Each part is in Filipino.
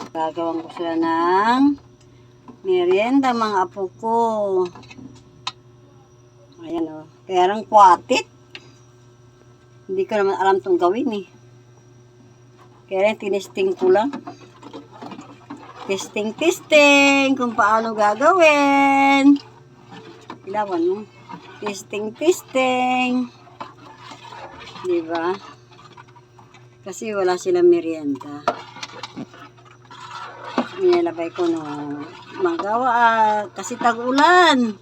Gagawan ko sila ng merienda, mga apo ko. Ayan o. Kaya lang kwatit. Hindi ko naman alam itong gawin eh. Kaya lang tinesting ko lang. Testing kung paano gagawin. Ilawan mo. Testing. Diba? Kasi wala silang merienda. Nilabay ko no magawa kasi tag-ulan.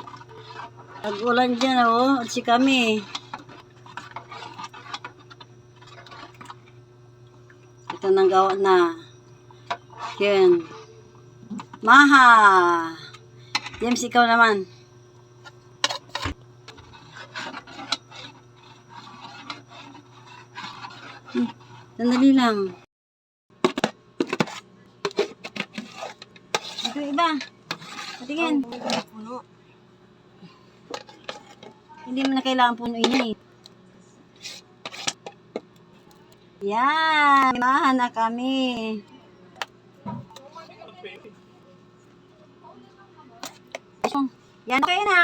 Tag-ulan dyan oh. At si kami. Ito nang gawa na. Yan. Maha. James, ikaw naman. Sandali lang. Ito iba. Patingin. Puno. Hindi mo na kailangan punuin eh. Yan. Maha na kami. Yan, okay na.